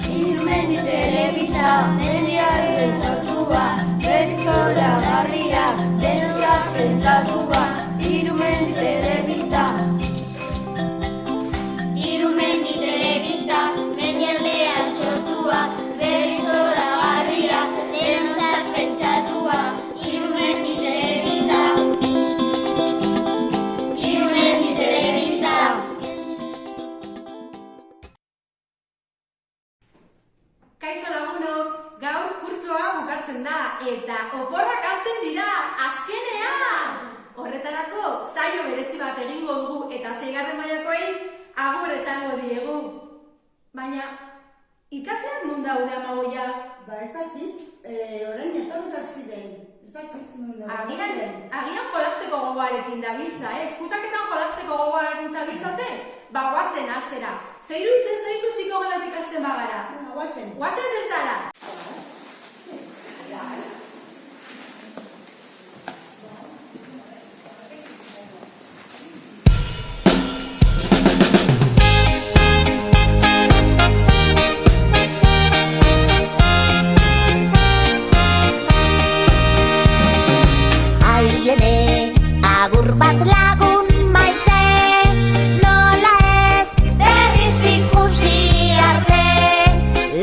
Irumendi telebista, mendiaren sortua, bertsoragarria, denontzat pentsatua. Irumendi telebista. Irumendi telebista, mendialdean sortua, bertsoragarria, denontzat pentsatua. Irumendi telebista. Irumendi telebista. Kaixo lagunok, gaur kurtsoa bukatzen da eta oporrak hasten dira, azkenean! Horretarako saio berezi bat egingo dugu eta 6. mailakoei agur esango diegu. Baina, ikasleak non daude amagoia? Ez dakit, orain etorri behar ziren. Ez dakit, Agian jolasteko gogoarekin dabiltza, eskutaketan jolasteko gogoarekin zabiltzate? Guazen hastera. Zer iruditzen zaizu psikogelatik hasten bagara? Guazen. Guazen bertara! Aiene, agur bat lagun maite, nola ez berriz ikusi arte.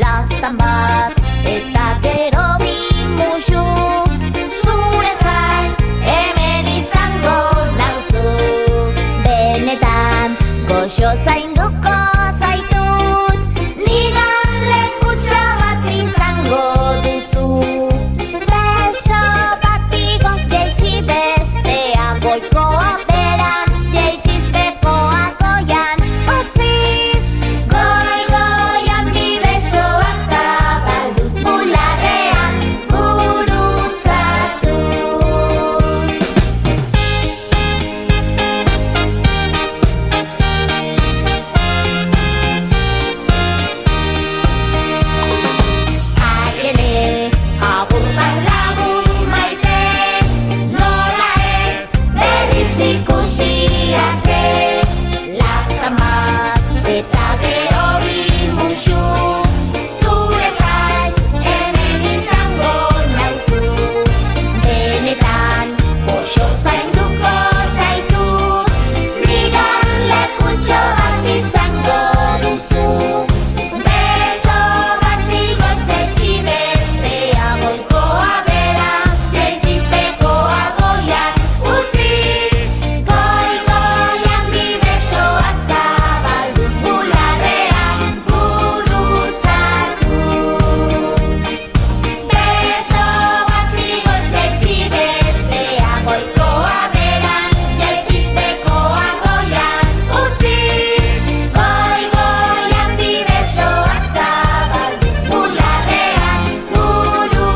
Lastan bat eta gero bi musu, zure zain hemen izango nauzu. Benetan goxo zainduko zaitut, nigan lekutxo bat izango duzu. Beso bat igoz jaitsi bestea, goikoa berantz jaitsiz bekoa goian utziz. Goi-goian bi besoak zabalduz, bularrean gurutzatuz. Aiene, agur bat lagun maite, nola ez berriz ikusi arte. Lastan bat eta gero bi musu, zure zain hemen izango nauzu. Benetan goxo zainduko zaitut, nigan lekutxo bat izango duzu. Beso bat igoz jaitsi bestea, goikoa berantz jaitsiz bekoa goian utziz. Goi-goian bi besoak zabalduz, bularrean gurutzatuz. Beso bat igoz jaitsi bestea, goikoa berantz jaitsiz bekoa goian utziz. Goi-goian bi besoak zabalduz, bularrean gurutzatuz.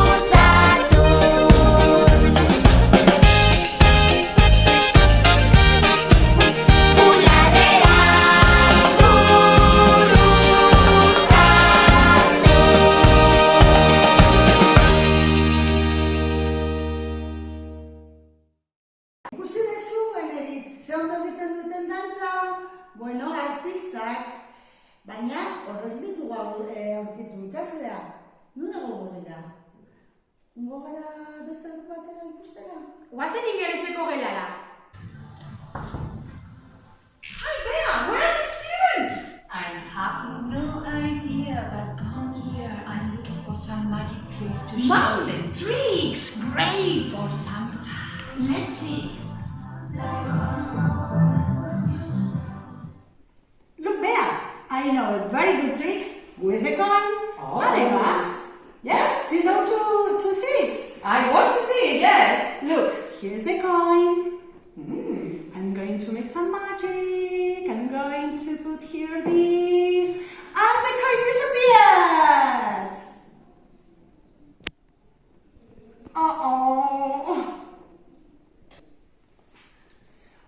Ikusi duzu, Beneditz, ze ondo egiten duten dantza? Bueno, artistak. Baina, horrez ditugu aurkitu ikaslea. Nuna gogo dira? Ungo gara beste leku batera ikustera? Guazen ingeleseko gelara. Hi, Bea, where are the students? I have no idea, but come here. I'm looking for some magic tricks to show them. Mountain tricks! Great! For summertime. Let's see. Look, Bea, I know a very good trick with a coin. Oh. Arepas. Yes, do you know to see it? I want to see it, yes. Look, here's the coin. I'm going to make some magic. I'm going to put here this. And the coin disappeared. Uh-oh.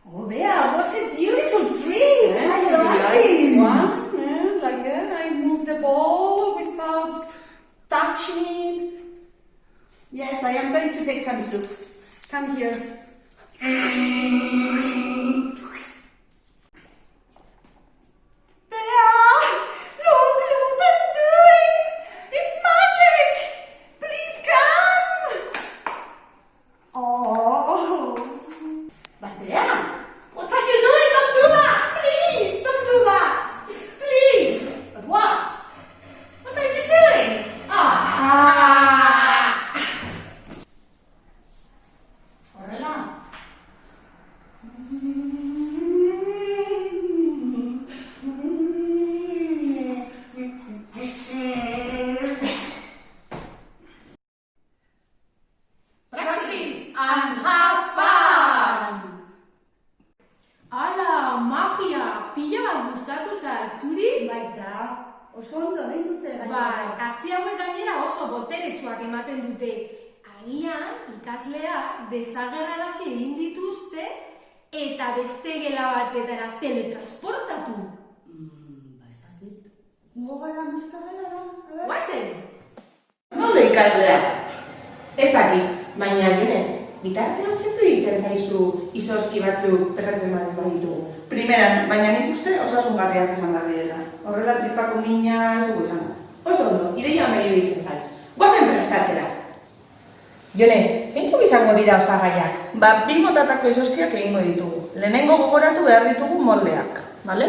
Oh, Bea, what a beautiful trick. I like it. I moved the ball without touching it. Yes, I am going to take some soup. Come here. Bea, look what I'm doing. and have fun! Ala, magia! Pila bat gustatu zait, zuri? Baita, oso ondo egin dute Bai, gainera. azti hauek gainera oso boteretsuak ematen dute. Agian, ikaslea desagerrarazi egin dituzte eta beste gela batetara teletransportatu. Ez dakit. Gogora muskagela da, a ber. Guazen! Nolde ikaslea? Ez dakit, baina Jone, bitartean zentu egiten zaizu izozki batzuk perratzen baditugu. Primeran, baina nik uste osasungarriak izan behar direla. Horrela tripako mina ez dugu izan da. Oso ondo, ideia medio ditzen zai. Guazen prestatzera. Jone, zeintzuk izango dira osagaiak? Bi motatako izozkiak egingo ditugu. Lehenengo gogoratu behar ditugu moldeak, bale?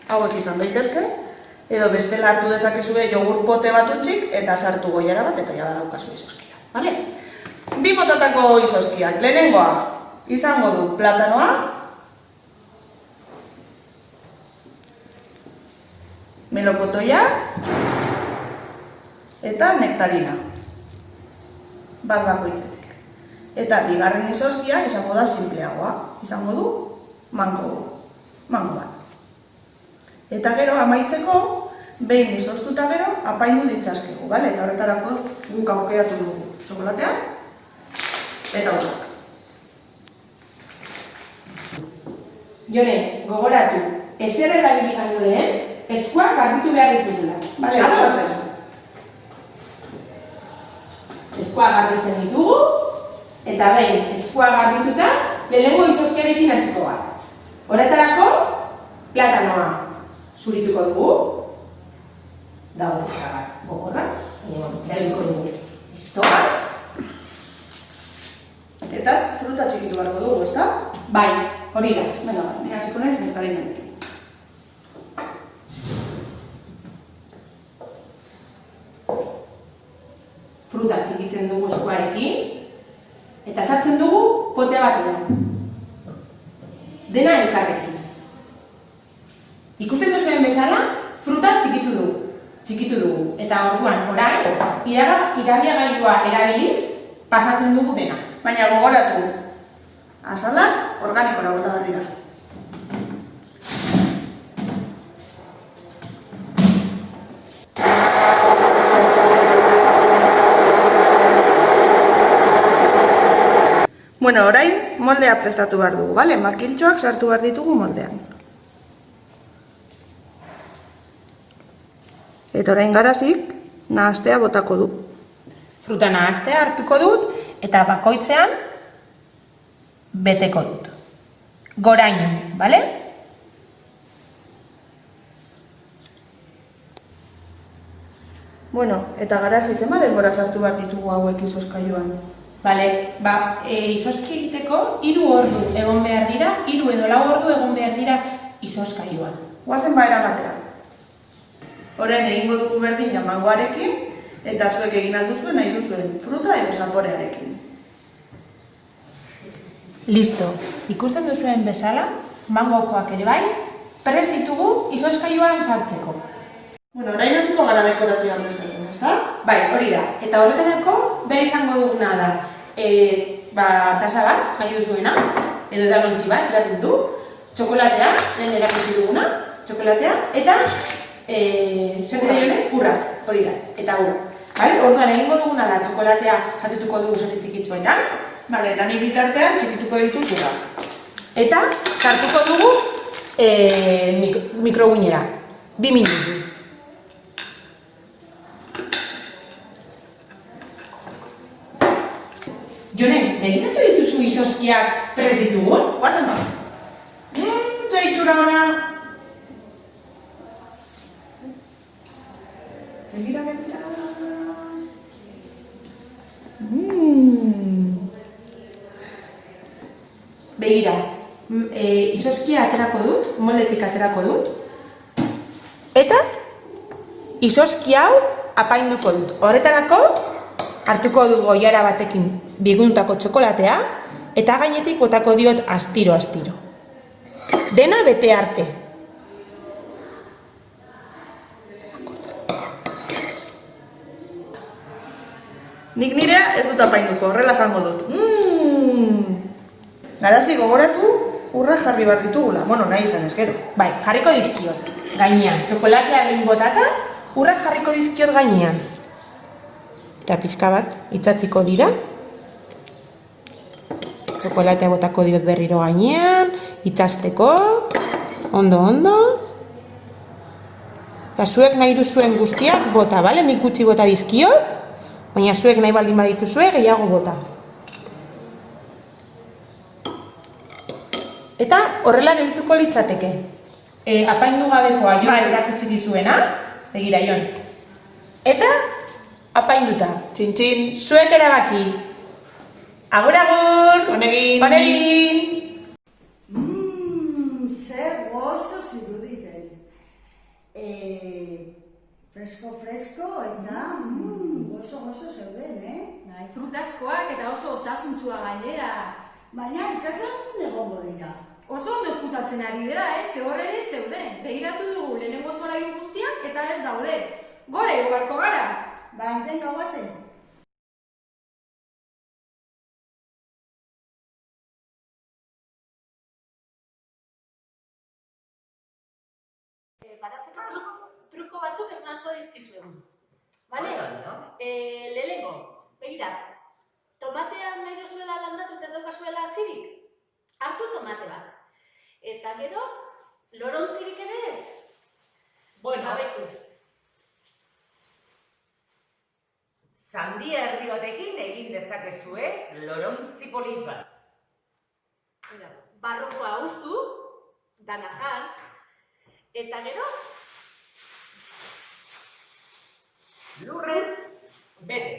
Hauek izan daitezke, edo bestela hartu dezakezue jogur pote bat utxik eta sartu goiara bat eta jada daukazu izozkia, bale? Bi motatako izozkiak. Lehenengoa izango du platanoa, melokotoia eta nektarina. Bat bakoitzetik. Eta bigarren izozkia izango da simpleagoa. Izango du mango bat. Eta gero amaitzeko, behin izoztuta gero, apaindu ditzazkegu, bale? Eta horretarako guk aukeratu dugu txokolatea eta horrak. Jone, gogoratu, ezer erabili baino lehen, eskuak garbitu behar ditugula. Bale, ados? Eskuak garbitzen ditugu, eta behin eskuak garbituta, lehenengo izozkiarekin hasiko gara. Horretarako, platanoa zurituko dugu, dago eskagar gogorra, erabiliko dugu iztoa, eta fruta txikitu beharko dugu, ezta? Bai, hori da. Venga, hasiko naiz nektarinarekin. Fruta txikitzen dugu eskuarekin, eta sartzen dugu pote batean. Dena elkarrekin. Ikusten duzuen bezala, fruta txikitu dugu. Eta orduan, orain, irabiagailua erabiliz, pasatzen dugu dena. Baina gogoratu, azalak organikora bota behar dira. Bueno, orain moldea prestatu behar dugu, bale? Makiltxoak sartu behar ditugu moldean. Eta orain garazik, nahastea botako du. Fruta nahastea hartuko dut, eta bakoitzean beteko dut. Goraino, bale? Bueno, eta garazi zenba denbora sartu behar ditugu hauek izozkailuan. Bale, izozki egiteko 3 ordu egon behar dira, 3 edo 4 ordu egon behar dira izozkailuan. Guazen baera batera. Orain egingo dugu berdina mangoarekin, eta zuek egin alduzuen nahi duzuen fruta edo zaporearekin. Listo, ikusten duzuen bezala, mangokoak ere bai, prest ditugu izozkailuan sartzeko. Bueno, orain hasiko gara dekorazioa prestatzen, ezta? Bai, hori da. Eta horretarako behar izango duguna da, tasa bat, nahi duzuena, edo edalontxi bat, behar du, txokolatea, lehen erakutsi duguna, txokolatea, eta zer dira jone? Urrak, hori da, eta urrak. Orduan egingo duguna da, txokolatea zatituko dugu zati txikitzuetan, eta nik bitartean txikituko ditut urrak. Eta sartuko dugu mikroguinera, 2 minutu. Jone, begiratu dituzu izozkiak prest ditugun? Guazen ba? Zaitxura ona! Begira. Begira, izozkia aterako dut, moldetik aterako dut, eta izozki hau apainduko dut. Horretarako, hartuko du goiara batekin biguntako txokolatea, eta gainetik botako diot astiro. Dena bete arte. Nik nirea ez dut apainduko, horrela jango dut. Garazi gogoratu urra jarri behar ditugula, bueno, nahi izan ezkero. Bai, jarriko dizkiot, gainean. Txokolatea egin botata, urra jarriko dizkiot gainean. Eta pixka bat, itzatziko dira. Txokolatea botako diot berriro gainean, itzazteko, ondo. Eta zuek nahi duzuen guztiak bota, bale? Nik gutxi bota dizkiot, baina zuek nahi baldin badituzue gehiago bota. Eta horrela gelituko litzateke. Apaindu gabekoa Jon erakutsi dizuena, begira Jon. Eta apainduta. Txin-txin. Zuek erabaki. Agur! Honegin! Zer gozo ziruditen. Fresko eta gozo zeuden, Bai, frutaskoak eta oso osasuntsua gainera. Baina ikaslan egongo dira. Oso ondo eskutatzen ari dira, ze hor ere zeuden. Begiratu dugu lehenengo solairu guztiak eta ez daude. Gore egobarko gara! Ba, venga, guazen. Baratzeko truko batzuk emango dizkizuegu. Bale? Lehenengo, begira, tomatean nahi duzuela landatu eta ez daukazuela azirik, hartu tomate bat. Eta gero, lorontzirik ere ez? Bueno, abetu. Sandia erdi batekin egin dezakezue lorontzi polit bat. Barrukoa ustu, dana jan, eta gero, Lurren bete.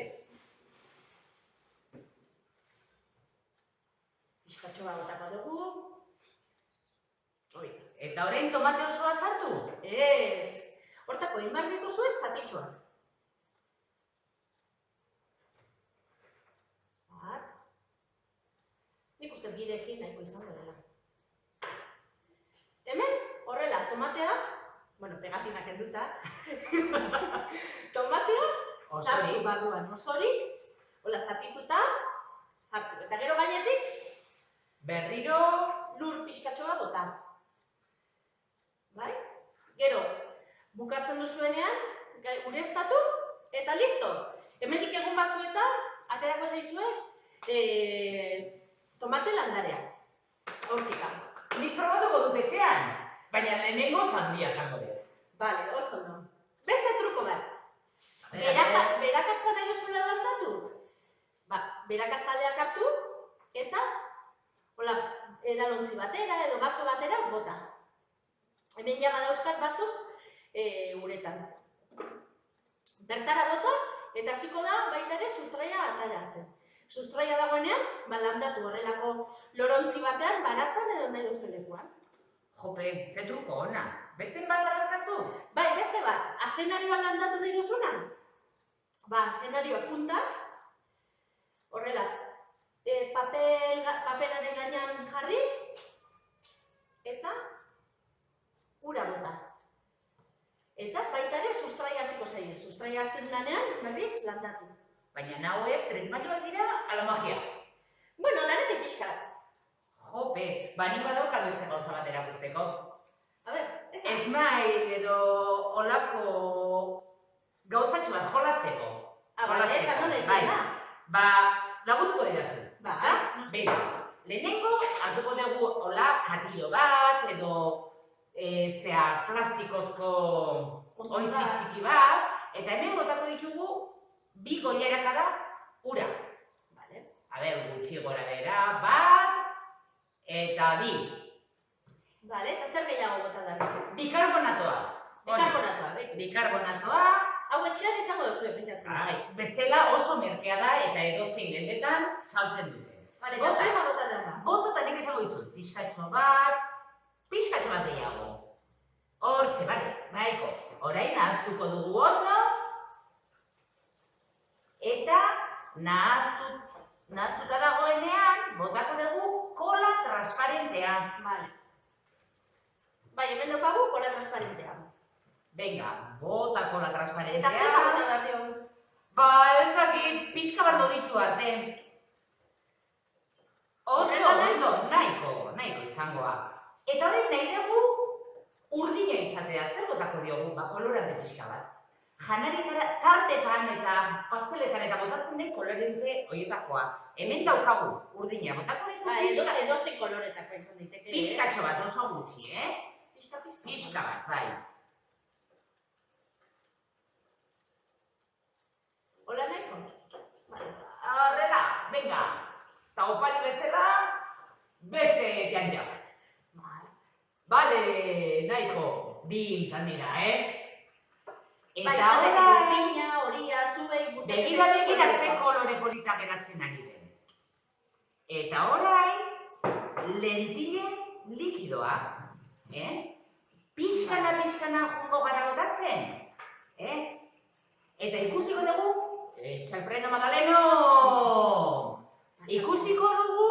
pixkatxo bat botako dugu. Eta orain tomate osoa sartu? Ez, hortako egin behar dituzue zatitxoak. Nik uste birekin nahiko izango dela. Hemen, horrela, tomatea, pegatinak enduta, tomatea, sartu baduan osorik, hola, zatituta, sartu. Eta gero gainetik, berriro lur pixkatxoa bota. Bai? Gero, bukatzen duzuenean, ureztatu, eta listo. Hemendik egun batzuetan, aterako zaizue, tomate landarea. Hortika. Nik probatuko dut etxean, baina lehenengo sandia jango dut. Bale, oso no. Beste truko bat. Berakatza nahi duzuela landatu? Berakatzaleak hartu, eta edalontzi batera edo baso batera bota. Hemen ja badauzkat batzuk uretan. Bertara bota, eta hasiko da baita ere sustraia ateratzen. Sustraia dagoenean, landatu horrelako lorontzi batean, baratzan edo nahi duzulekuan. Jope, ze truko ona. Beste bat badaukazu? Bai, beste bat. Azenarioa landatu nahi duzunan? Azenarioa puntak, horrela, papelaren gainean jarri, eta ura bota. Eta baita ere sustraia hasiko zaie. Sustraia hasten danean, berriz, landatu. Baina nahoek tretmailoak dira ala magia. Danetik pixkat. Jope, nik badaukat beste gauza bat erakusteko. A ber, ez da. Esmail edo olako gauzatxo bat jolasteko. Eta nola egin da? Lagunduko didazu. Bera, lehenengo hartuko dugu hola katillo bat edo plastikozko ontzi txiki bat, eta hemen botako ditugu bi goiarakada ura. Gutxi gora bera, bat eta bi. Eta zer gehiago bota da? Bikarbonatoa. Bikarbonatoa. Hau etxean izango duzue pentsatzen. Bestela oso merkea da eta edozein dendetan saltzen dute. Eta zema bota da? Bota nik izango dizut. Pixkatxo bat gehiago. Hortxe, nahiko. Orain nahaztuko dugu ondo. Eta nahaztuta dagoenean, botako dugu kola transparentea. Hemen daukagu kola transparentea. Venga, bota kola transparentea. Eta zema bota behar dio? Ez dakit, pixka bat loditu arte. Oso ondo, nahiko izangoa. Eta orain nahi dugu urdina izatea, zer botako diogu, kolorante pixka bat. Janarietara tartetan eta pasteletan eta botatzen den kolorante horietakoa. Hemen daukagu urdina, botako dizu pixka. Edozein koloretako izan daiteke. Pixkatxo bat, oso gutxi, Pixka bat, bai. Hola nahiko? Horrela, venga. Eta opari bezala, beste janja bat. Bale, nahiko, bi izan dira, Ba, izateko urdina, horia, zuei, gustatzen Begira ze kolore polita geratzen ari den. Eta orain, lentilen likidoa, pixkana jungo gara botatzen, eta ikusiko dugu, txalfreno Madaleno! Ikusiko dugu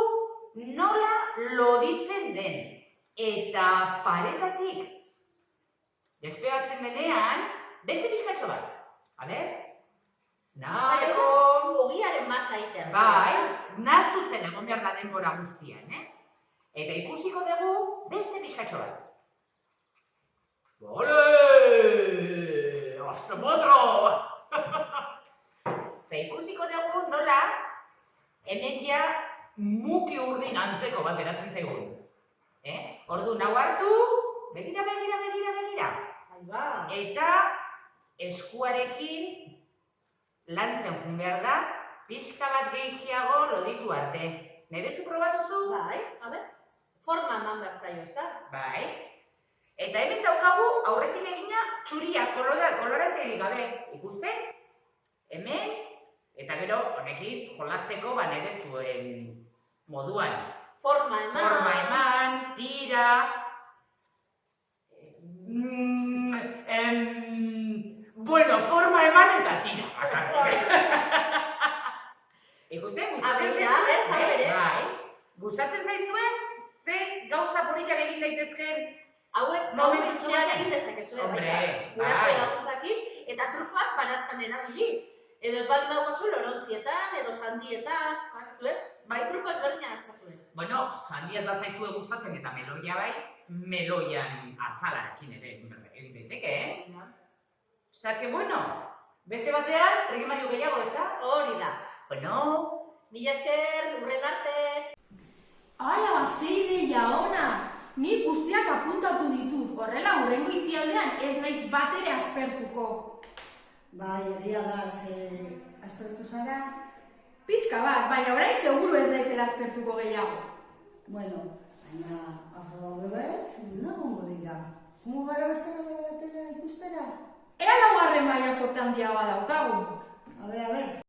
nola loditzen den, eta paretatik despegatzen denean, beste pixkatxo bat. A ber? Nahiko... Ogiaren masa egitean. Bai, nahaztutzen egon behar da denbora guztian, Eta ikusiko dugu beste pixkatxo bat. Bale! Hasta potro! Eta ikusiko dugu nola hemen ja muki urdin antzeko bat geratzen zaigun. Orduan hau hartu, begira. Eta eskuarekin lantzen jun behar da, pixka bat gehiago loditu arte. Nerezu probatuzu? Bai, a ber, forma eman bertzaio, ez da? Bai. Eta hemen daukagu aurretik egina txuria, koloranterik gabe. Ikusten? Hemen, eta gero honekin jolasteko nerezuen moduan. Forma eman, tira... Bueno, forma eman eta tira, akarrik. Ikusten, gustatzen zaizuen? Bai. Gustatzen zaizuen, ze gauza politak egin daitezken? Hauek momentutxean egin dezakezue, baita. Guraso laguntzakin, eta trukoak baratzen erabili. Edo ez baldin dagozu lorontzietan, edo sandietan, bai truko ezberdina askazue. Bueno, sandiaz bazaizue gustatzen eta meloia bai, meloian azalarekin ere egin daiteke, Osea que bueno, beste batean, trikimailu gehiago, ez da? Hori da. Bueno, mila esker, urren arte. Ala, ze ideia ona! Nik guztiak apuntatu ditut, horrela hurrengo itzialdean ez naiz bat ere aspertuko. Bai, egia da, aspertu zara? Pizka bat, baina orain seguru ez naizela aspertuko gehiago. Bueno, baina, horrek, nagongo dira. Jungo gara bestera batera ikustera? Ea laugarren maila sorte handiagoa daukagu. A ber.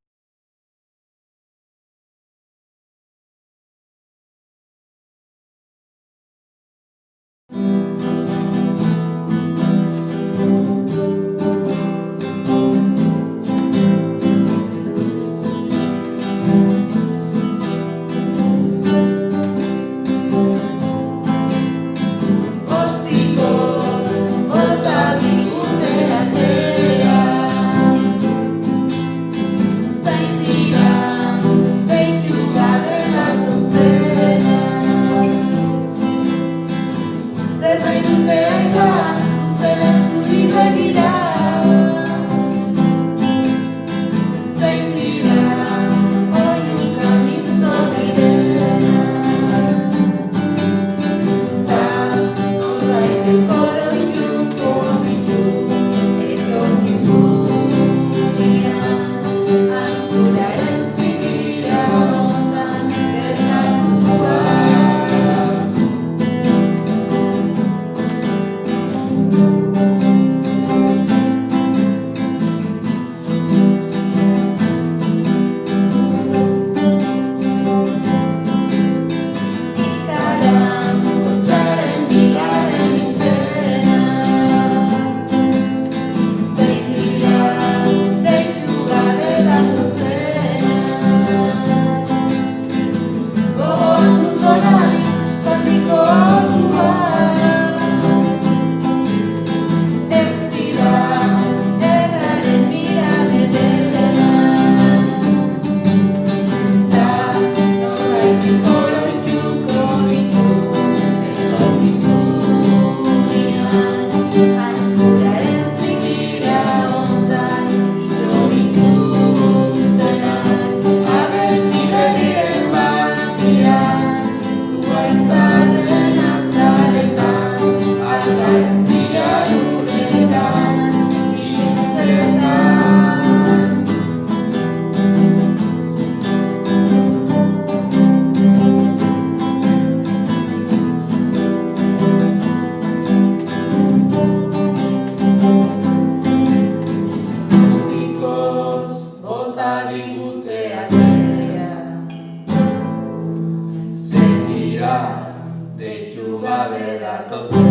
gabe datozen.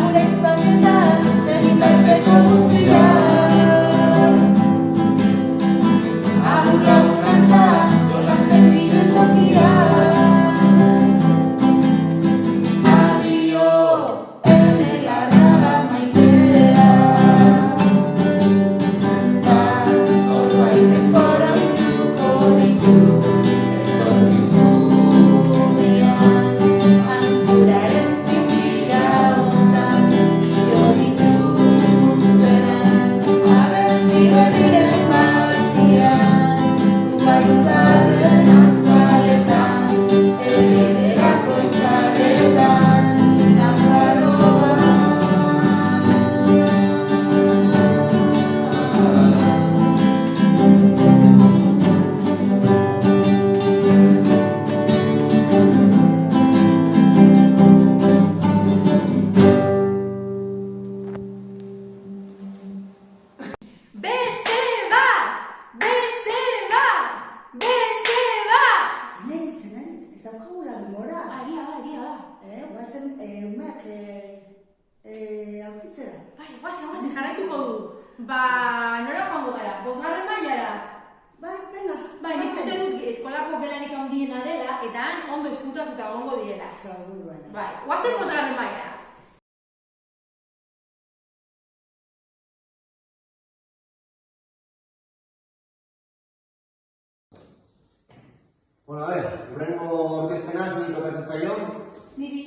Gure izpaketan segitarteko guztiak agur lagun kanta jolasten bilen tokiak adio enela raga maitea ta norbaitek orainduko ditu etorkizunean anzuraren zintira ondan dio dituztenak abesti berriren batian zuaitzaren azaletan ederako izaretan Nafarroa. Beste bat! Beste bat! Beste bat! Eneritz, ez daukagula denbora. Agia da. Guazen, umeak aurkitzera. Bai, guazen, jarraituko du. Ba, nora joango gara? 5. mailara? Bai, venga. Bai, nik uste dut eskolako gelanik handiena dela, eta han ondo ezkutatuta egongo direla. Seguruena. Bai, guazen 5. mailara. Bueno, a ver, hurrengo aurkezpena zein tokatzen zaio? Niri.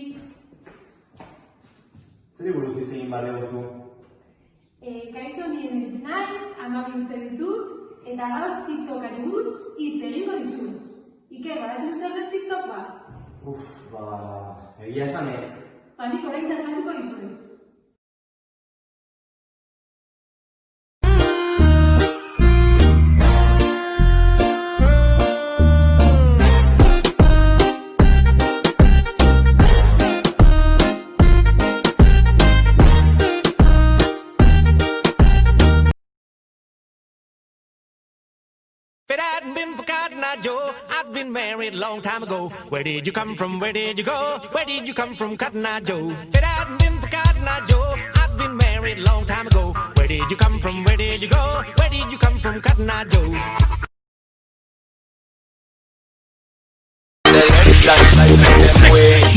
Zeri buruz hitz egin behar duzu? Kaixo nire nintz naiz, 12 urte ditut, eta gaur TikTokari buruz hitz egingo dizut. Iker, badakizu zer den TikTok bat? Egia esan ez. Ba, nik oraintzat salduko dizuet. If it hadn't been for Cotton Eye Joe, I'd been married a long time ago. Where did you come from? Where did you go? Where did you come from, Cotton Eye Joe? If it hadn't been for Cotton Eye Joe, I'd been married a long time ago. Where did you come from? Where did you go? Where did you come from, Cotton Eye Joe?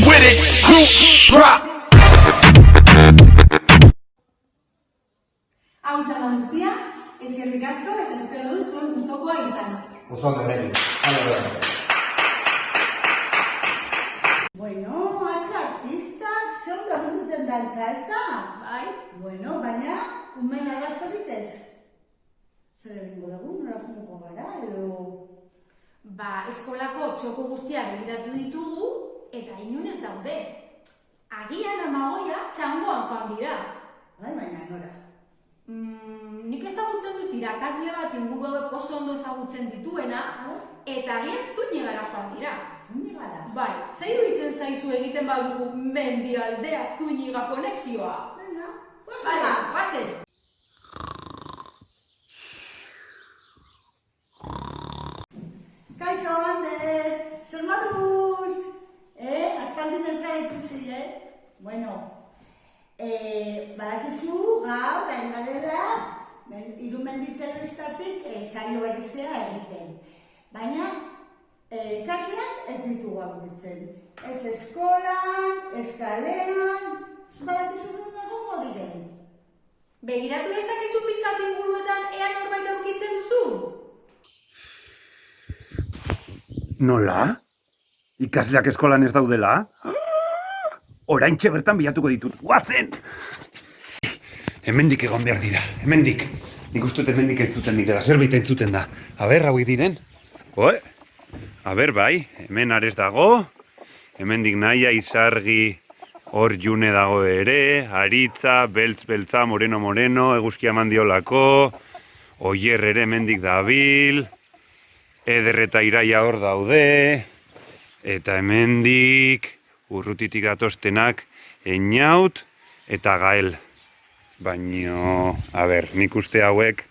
With it, group drop. Hau izan da guztia, eskerrik asko eta espero dut zuen gustokoa izan. Oso ondo, Meri. Hala, Bueno, haze artistak, ze ondo egin duten dantza, ez da? Bai? Bueno, baina, umen arrastorik ez. Zer egingo dugu, nora jungo gara, edo... Ba, eskolako txoko guztiak begiratu ditugu, eta inunez daude. Agian amagoia txangoan joan dira. Bai, baina nora. Nik ezagutzen dut irakasle bat inguru hauek oso ondo ezagutzen dituena, eta agian Zunigara joan dira. Zunigara? Bai, zer iruditzen zaizu egiten badugu Mendialdea Zuniga konexioa? Venga, Bale, guazen! Kaixo, Ander, zer moduz? Aspaldin ez gara ikusi, Bueno, badakizu gaur, ari garela, Irumendi Telebestatik saio berezia egiten. Baina, ikasleak ez ditugu aurkitzen. Ez eskolan, ez kalean, badakizu non egongo diren. Begiratu dezakezu pizkat inguruetan ea norbait aurkitzen duzu? Nola? Ikasleak eskolan ez daudela? Oraintxe bertan bilatuko ditut. Guazen! Hemendik egon behar dira, hemendik. Nik uste dut hemendik entzuten direla, zerbait entzuten da. Aber, hauek diren? Aber, bai, hemen Ares dago. Hemendik Naia, Izargi, hor June dago ere. Aritza, Beltz-Beltza, Moreno, eguzkia mandiolako. Oier ere hemendik dabil. Eder eta Iraia hor daude. Eta hemendik urrutitik datostenak Einaut eta Gael. Baino, nik uste hauek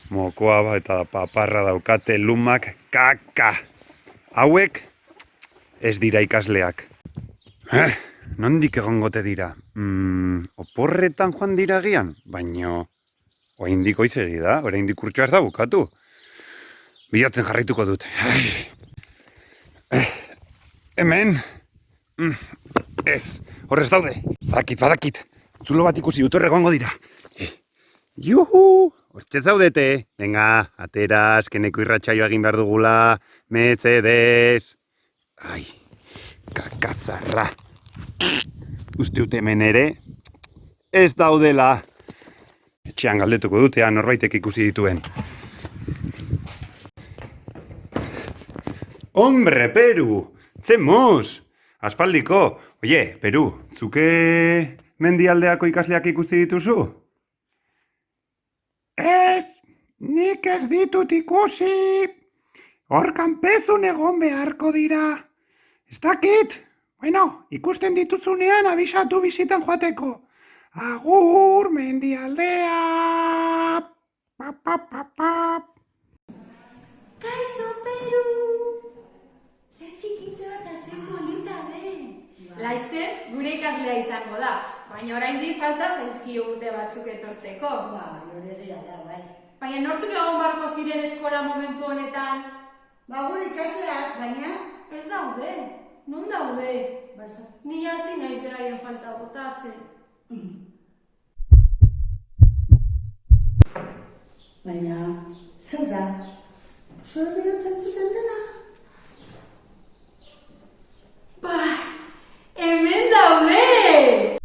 mokoa eta paparra daukate lumak kaka. Hauek ez dira ikasleak. Nondik egongote dira? Oporretan joan dira agian? Baina, oraindik goizegi da, oraindik kurtsoa ez da bukatu. Bilatzen jarraituko dut. Hemen, ez, horrez daude. Badakit. Zulo bat ikusi dut, egongo dira. Juhu, hortxe zaudete. Venga, atera, azkeneko irratsaioa egin behar dugula. Mesedez. Ai, kakazarra. Uste dut hemen ere, ez daudela. Etxean galdetuko dut, norbaitek ikusi dituen. Hombre, Peru, zemuz! Aspaldiko. Oie, Peru, zuke mendialdeako ikasleak ikusi dituzu? Ez, nik ez ditut ikusi. Hor kanpezun egon beharko dira. Ez dakit. Bueno, ikusten dituzunean abisatu bizitan joateko. Agur, mendialdea! Kaixo, Peru! Ze txikitzoa eta ze polita den. Laizten, gure ikaslea izango da, baina oraindik falta zaizkio urte batzuk etortzeko. Hori egia da, bai. Baina nortzuk egon barko ziren eskola momentu honetan? Gure ikasleak, baina... Ez daude, non daude? Ni hasi naiz beraien falta botatzen. Baina, zer da? Zure bihotzen zuten dena? Hemen daude!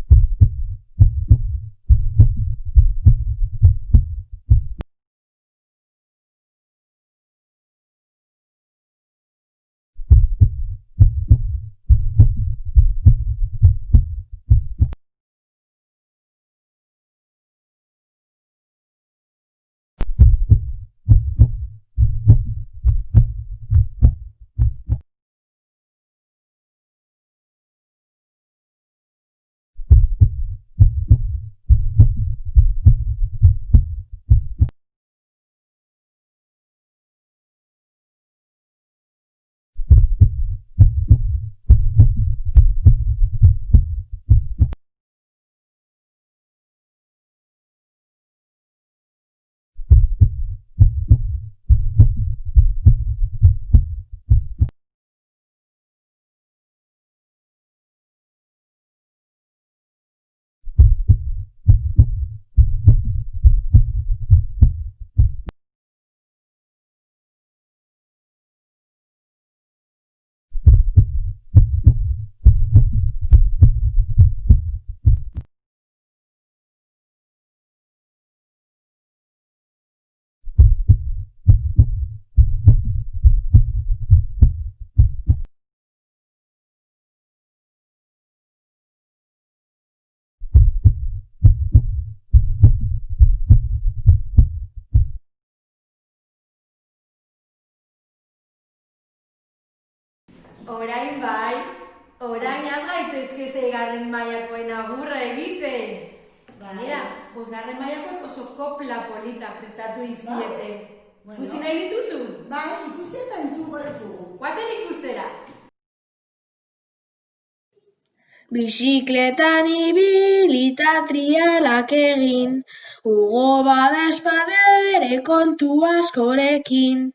Orain bai, orain az gaitezke zeigarren mailakoen agurra egiten. Gainera, 5. mailakoek oso kopla polita prestatu izkiete. Ikusi nahi dituzu? Bai, ikusi eta entzungo ditugu. Guazen ikustera. Bizikletan ibilita trialak egin, Hugo badespadere kontu askorekin.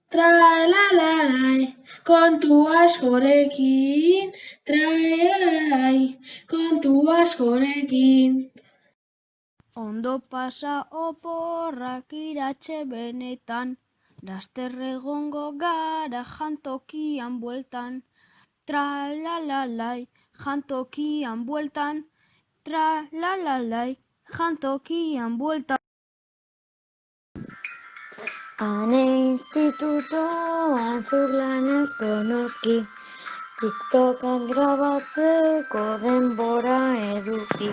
Tra-la-la-lai, kontu askorekin, tra-la-la-lai, kontu askorekin. Ondo pasa oporrak iratxe benetan, laster egongo gara jantokian bueltan. Tra-la-la-lai, jantokian bueltan, tra-la-la-lai, jantokian bueltan. Ane institutoan zuk lanazko noski, TikTokan grabatzeko denbora eduki.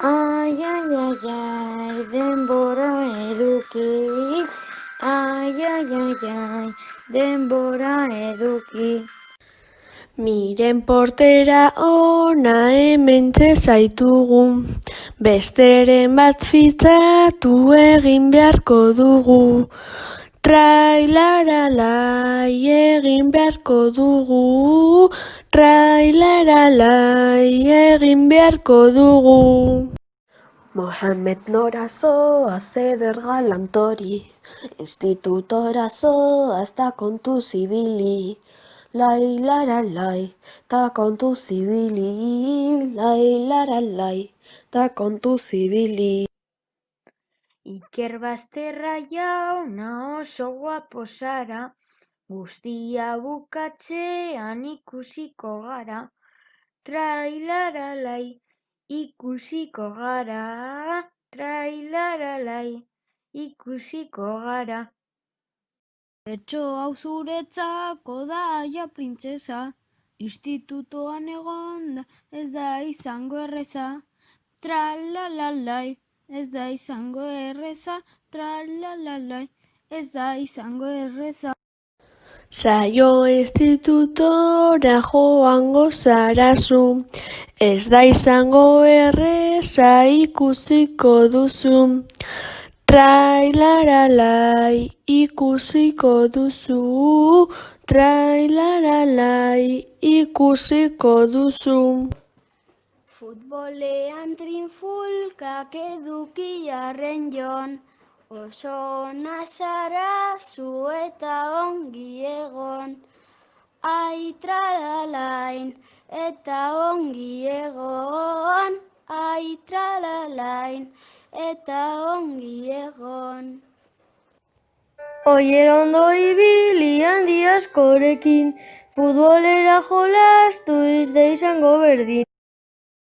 Ai, ai, ai, ai, denbora eduki. Ai, ai, ai, ai, denbora eduki. Miren portera ona hementxe zaitugu, besteren bat fitxatu egin beharko dugu. Trailaralai egin beharko dugu, trailaralai egin beharko dugu. Mohamed nora zoaz eder galantori, institutora zoaz ta kontu zibili. Lai-laralai, ta kontu zibili, lai-laralai, ta kontu zibili. Iker Basterra jauna oso guapo zara, guztia bukatzean ikusiko gara. Trailaralai, ikusiko gara, trailaralai, ikusiko gara. Bertso hau zuretzako da ja printzesa, institutoan egonda ez da izango erreza. Tralalalai, ez da izango erreza, tralalalai, ez da izango erreza. Saio institutora joango zarazu, ez da izango erreza ikusiko duzu. Trailaralai, ikusiko duzu, trailaralai, ikusiko duzu. Futbolean trinfulkak edukiarren jon, oso ona zara zu eta ongi egon. Ai tralalain eta ongi egon, ai tralalain eta ongi egon. Oier ondo ibili handi askorekin, futbolera jolastu ez da izango berdin.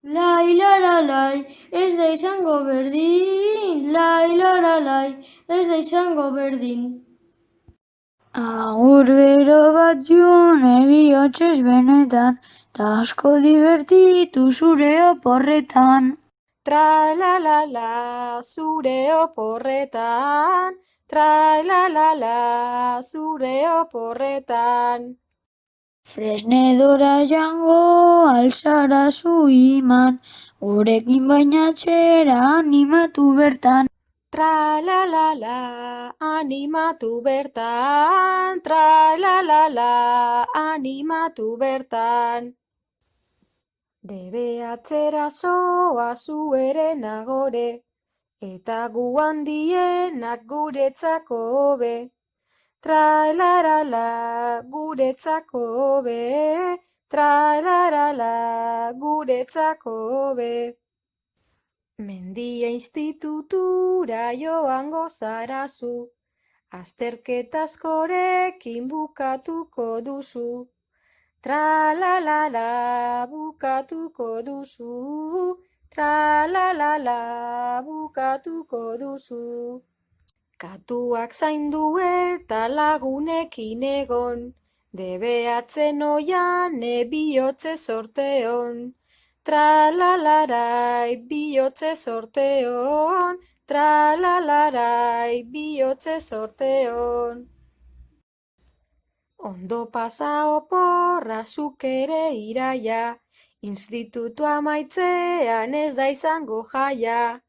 Lai-laralai, ez da izango berdin, lai-laralai, ez da izango berdin. Agur bero bat jone bihotzez benetan, ta asko divertitu zure oporretan. Tra-la-la-la, zure oporretan, tra-la-la-la, zure oporretan. Fresnedora jango alzara zu iman, gurekin bainatzera animatu bertan. Tra-la-la-la, animatu bertan, tra-la-la-la, animatu bertan. Debe atzera zoa zu ere nagore, eta gu handienak guretzako hobe. Tra-la-la-la, guretzako hobe, tra-la-la-la, guretzako hobe. Mendia institutura joango zarazu, azterketa askorekin bukatuko duzu. Tra-la-la-la, bukatuko duzu, tra-la-la-la, bukatuko duzu. Katuak zaindu eta lagunekin egon, debeatzen oian bihotze sorteon. Tra-la-larai, bihotze sorteon, tra-la-larai, bihotze sorteon. Ondo pasa oporra zuk ere iraia, institutu amaitzean ez da izango jaia.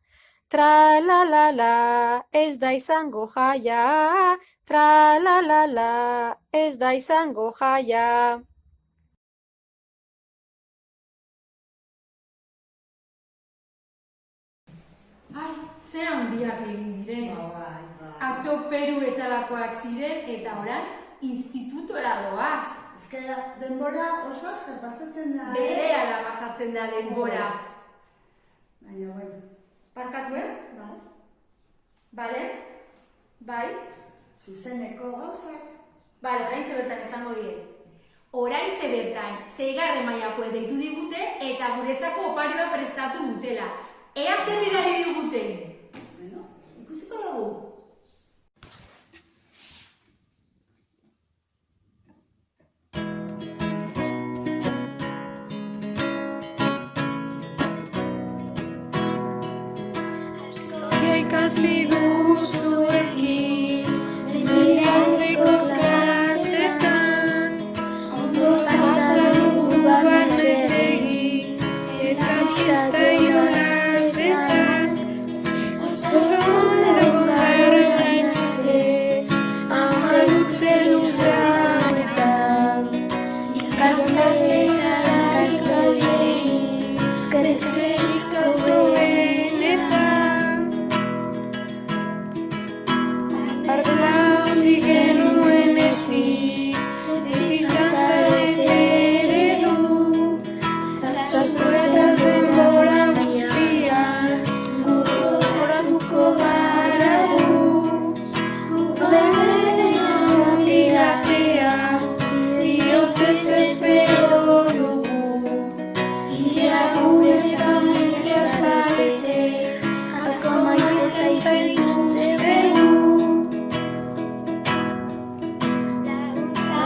Tra-la-la-la, ez da izango jaia, tra-la-la-la, ez da izango jaia. Ai, ze handiak egin diren. Atzo Peru bezalakoak ziren eta orain institutora doaz. Eske denbora oso azkar pasatzen da. Berehala pasatzen da denbora. Baina, bueno. Barkatu, Bai. Bale? Bai? Zuzeneko gauzak. Bale, oraintze bertan izango die. Oraintze bertan, 6. mailako deitu digute eta guretzako oparioa prestatu dutela. Ea zer bidali diguten. Bueno, ikusiko dugu. Ikasi duzuekin, aldeko klasetan, ondo pasatu barnetegi, eta pista jolasetan, oso ondo gara gainite,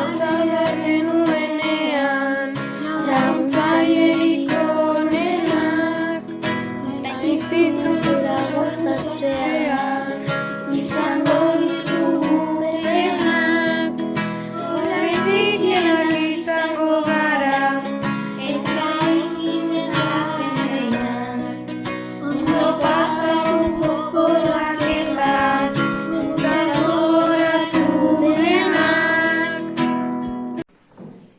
laguntza behar genuenean, laguntzailerik onenak, institutura gozatzea, izango ditugu penak, orain txikiak izango gara, eta ikintzaren ondo pasatuko porrak eta gutaz gogoratu denak.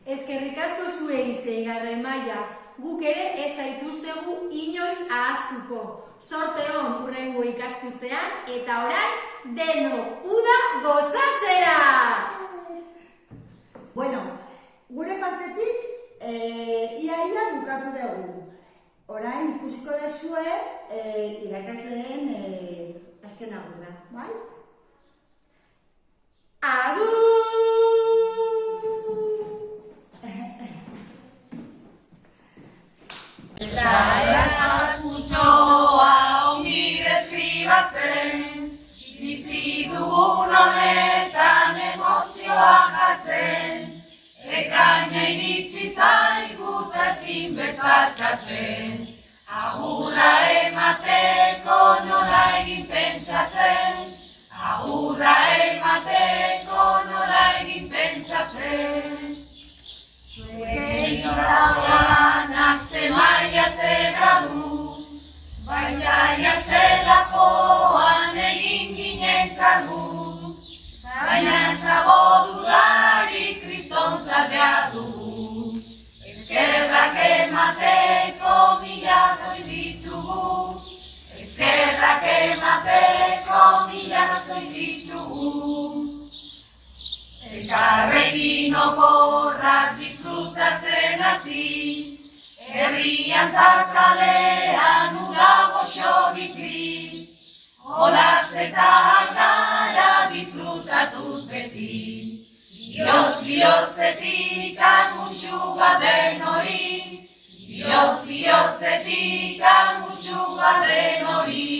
Eskerrik asko zuei 6. maila. Guk ere ez zaituztegu inoiz ahaztuko. Sorte on hurrengo ikasturtean eta orain denok uda gozatzera! Bueno, gure partetik ia bukatu dugu. Orain ikusiko duzue irakasleen azken agurra, bai? Eta ezakutxoa ongi deskribatzen, bizi dugun honetan emozioa jartzen, ekaina iritsi zaigu eta ezin besarkatzen, agurra emateko nola egin pentsatzen, agurra emateko nola egin pentsatzen. Zuen lanak ze maila ze gradu, baitzaia zelakoan egin ginen kargu, baina ez dago dudarik kristontzat behar dugu, eskerrak emateko mila zoi ditugu, eskerrak emateko mila zoi ditugu. Elkarrekin oporrak disfrutatzen hasi, herrian ta kalean uda goxo bizi, jolas eta gara disfrutatuz beti, bihotz-bihotzetik musu gaben hori, bihotz-bihotzetik musu gaben hori.